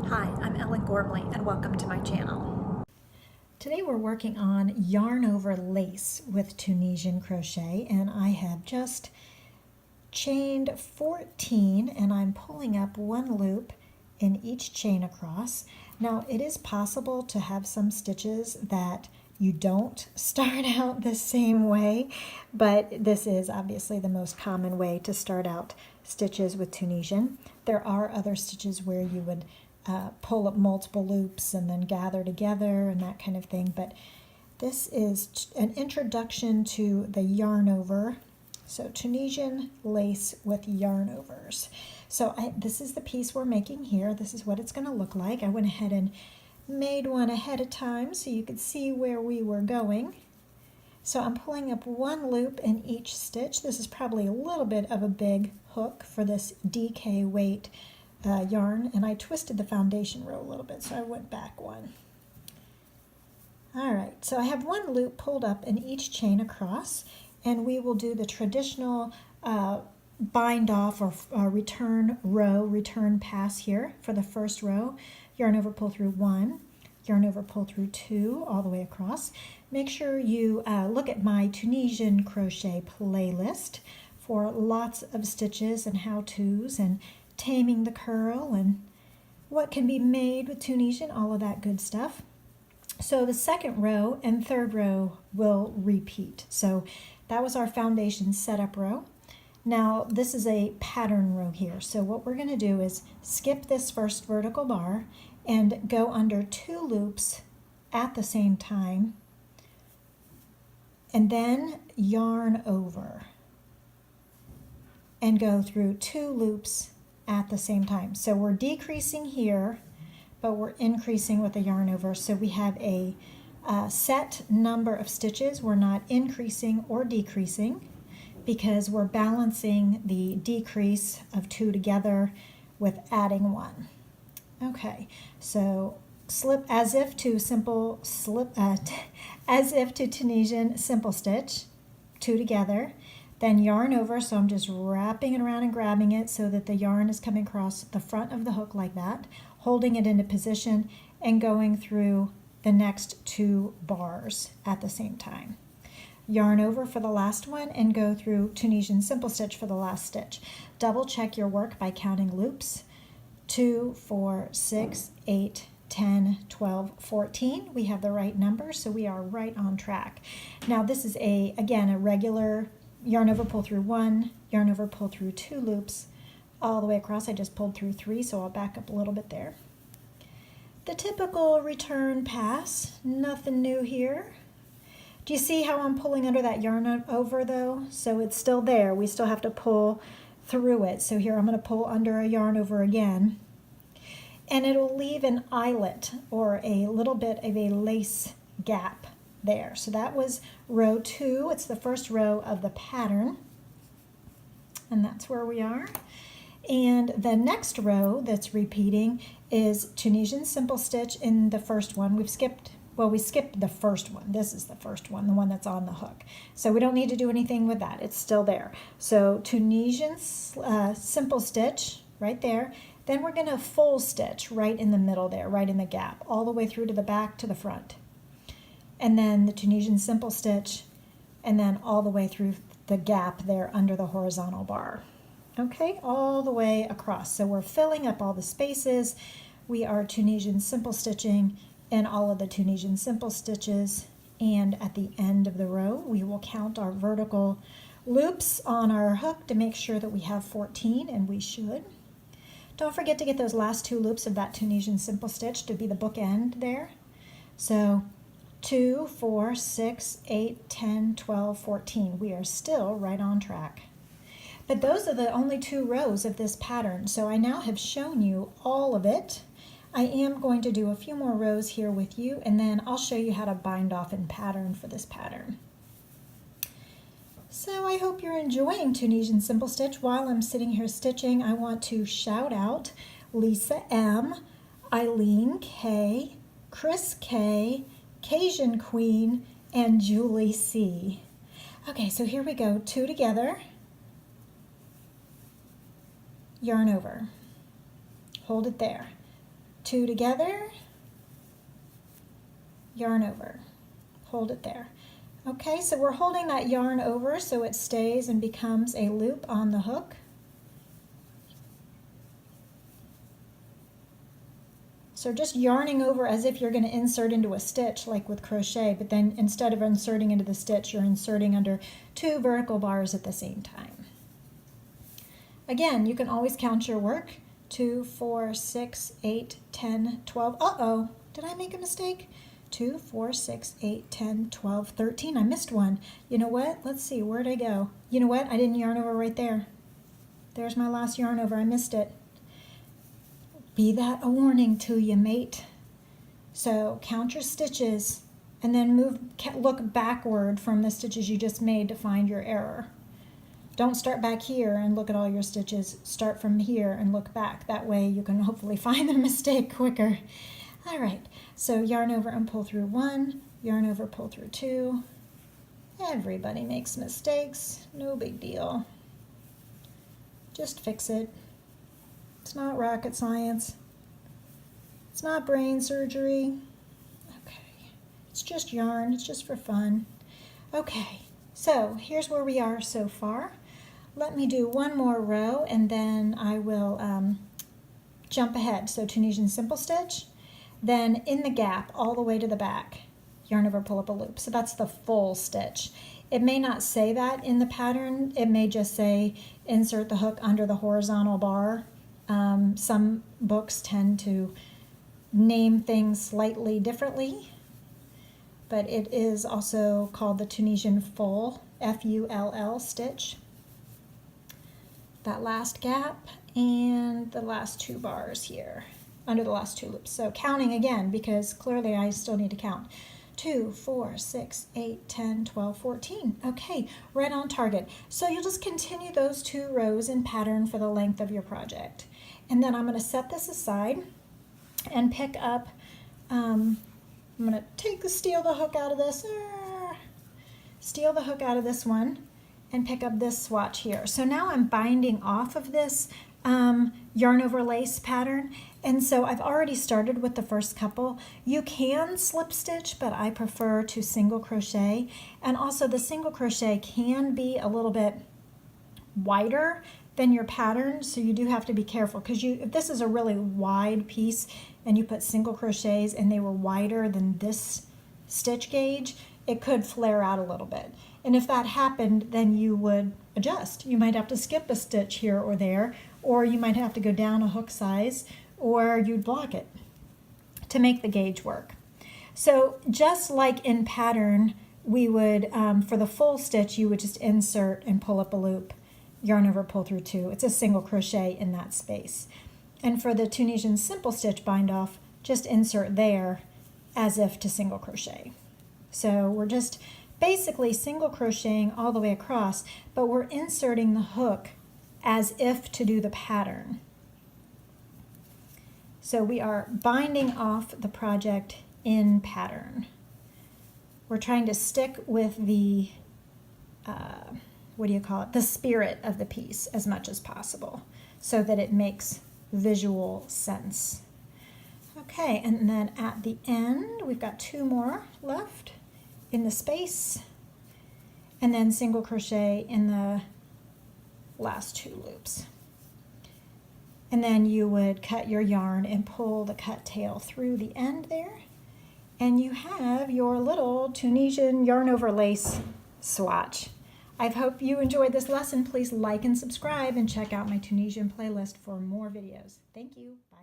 Hi, I'm Ellen Gormley and welcome to my channel. Today we're working on yarn over lace with Tunisian crochet, and I have just chained 14 and I'm pulling up one loop in each chain across. Now it is possible to have some stitches that you don't start out the same way, but this is obviously the most common way to start out stitches with Tunisian. There are other stitches where you would pull up multiple loops and then gather together and that kind of thing, but this is an introduction to the yarn over. So Tunisian lace with yarn overs. So this is the piece we're making here. This is what it's going to look like. I went ahead and made one ahead of time so you could see where we were going. So I'm pulling up one loop in each stitch. This is probably a little bit of a big hook for this DK weight yarn, and I twisted the foundation row a little bit, so I went back one. All right, so I have one loop pulled up in each chain across, and we will do the traditional bind off or return row, return pass here for the first row. Yarn over, pull through one, yarn over, pull through two, all the way across. Make sure you look at my Tunisian crochet playlist for lots of stitches and how-tos and taming the curl and what can be made with Tunisian, all of that good stuff. So the second row and third row will repeat. So that was our foundation setup row. Now this is a pattern row here. So what we're going to do is skip this first vertical bar and go under two loops at the same time and then yarn over and go through two loops at the same time. So we're decreasing here, but we're increasing with the yarn over. So we have a set number of stitches. We're not increasing or decreasing because we're balancing the decrease of two together with adding one. Okay, so slip as if to simple slip as if to Tunisian simple stitch, two together. Then yarn over, so I'm just wrapping it around and grabbing it so that the yarn is coming across the front of the hook like that, holding it into position and going through the next two bars at the same time. Yarn over for the last one and go through Tunisian simple stitch for the last stitch. Double check your work by counting loops. 2, 4, 6, 8, 10, 12, 14. We have the right number, so we are right on track. Now this is again a regular yarn over, pull through one, yarn over, pull through two loops all the way across. I just pulled through three, so I'll back up a little bit there. The typical return pass, nothing new here. Do you see how I'm pulling under that yarn over though? So it's still there. We still have to pull through it. So here I'm going to pull under a yarn over again, and it'll leave an eyelet or a little bit of a lace gap there. So that was row 2. It's the first row of the pattern, and that's where we are. And the next row that's repeating is Tunisian simple stitch in the first one. We skipped the first one. This is the first one, the one that's on the hook. So we don't need to do anything with that. It's still there. So Tunisian simple stitch right there. Then we're going to full stitch right in the middle there, right in the gap, all the way through to the back to the front. And then the Tunisian simple stitch, and then all the way through the gap there under the horizontal bar. Okay, all the way across. So we're filling up all the spaces. We are Tunisian simple stitching in all of the Tunisian simple stitches, and at the end of the row we will count our vertical loops on our hook to make sure that we have 14, and we should. Don't forget to get those last two loops of that Tunisian simple stitch to be the bookend there. So 2, 4, 6, 8, 10, 12, 14. We are still right on track. But those are the only two rows of this pattern. So I now have shown you all of it. I am going to do a few more rows here with you, and then I'll show you how to bind off in pattern for this pattern. So I hope you're enjoying Tunisian simple stitch. While I'm sitting here stitching, I want to shout out Lisa M, Eileen K, Chris K, Cajun Queen, and Julie C. Okay, so here we go. Two together, yarn over, hold it there, 2 together, yarn over, hold it there. Okay, so we're holding that yarn over so it stays and becomes a loop on the hook. So just yarning over as if you're going to insert into a stitch like with crochet, but then instead of inserting into the stitch, you're inserting under 2 vertical bars at the same time. Again, you can always count your work. 2, 4, 6, 8, 10, 12. Uh-oh, did I make a mistake? 2, 4, 6, 8, 10, 12, 13. I missed one. You know what? Let's see, where'd I go? You know what? I didn't yarn over right there. There's my last yarn over. I missed it. Be that a warning to you, mate. So count your stitches and then look backward from the stitches you just made to find your error. Don't start back here and look at all your stitches. Start from here and look back. That way you can hopefully find the mistake quicker. All right, so yarn over and pull through 1, yarn over, pull through 2. Everybody makes mistakes, no big deal. Just fix it. It's not rocket science. It's not brain surgery. Okay, it's just yarn, it's just for fun. Okay, so here's where we are so far. Let me do one more row and then I will jump ahead. So Tunisian simple stitch, then in the gap all the way to the back, yarn over, pull up a loop. So that's the full stitch. It may not say that in the pattern. It may just say insert the hook under the horizontal bar. Some books tend to name things slightly differently, but it is also called the Tunisian full, F-U-L-L stitch. That last gap and the last 2 bars here under the last 2 loops. So counting again, because clearly I still need to count. 2, 4, 6, 8, 10, 12, 14. Okay, right on target. So you'll just continue those 2 rows in pattern for the length of your project. And then I'm going to set this aside and pick up, I'm going to steal the hook out of this, steal the hook out of this one and pick up this swatch here. So now I'm binding off of this yarn over lace pattern, and so I've already started with the first couple. You can slip stitch, but I prefer to single crochet, and also the single crochet can be a little bit wider than your pattern, so you do have to be careful, because if this is a really wide piece and you put single crochets and they were wider than this stitch gauge, it could flare out a little bit. And if that happened, then you would adjust. You might have to skip a stitch here or there, or you might have to go down a hook size, or you'd block it to make the gauge work. So just like in pattern, we would, for the full stitch, you would just insert and pull up a loop, yarn over, pull through 2. It's a single crochet in that space. And for the Tunisian simple stitch bind off, just insert there as if to single crochet. So we're just basically single crocheting all the way across, but we're inserting the hook as if to do the pattern. So we are binding off the project in pattern. We're trying to stick with the, the spirit of the piece as much as possible so that it makes visual sense. Okay, and then at the end, we've got 2 more left in the space, and then single crochet in the last 2 loops. And then you would cut your yarn and pull the cut tail through the end there, and you have your little Tunisian yarn over lace swatch. I hope you enjoyed this lesson. Please like and subscribe and check out my Tunisian playlist for more videos. Thank you. Bye.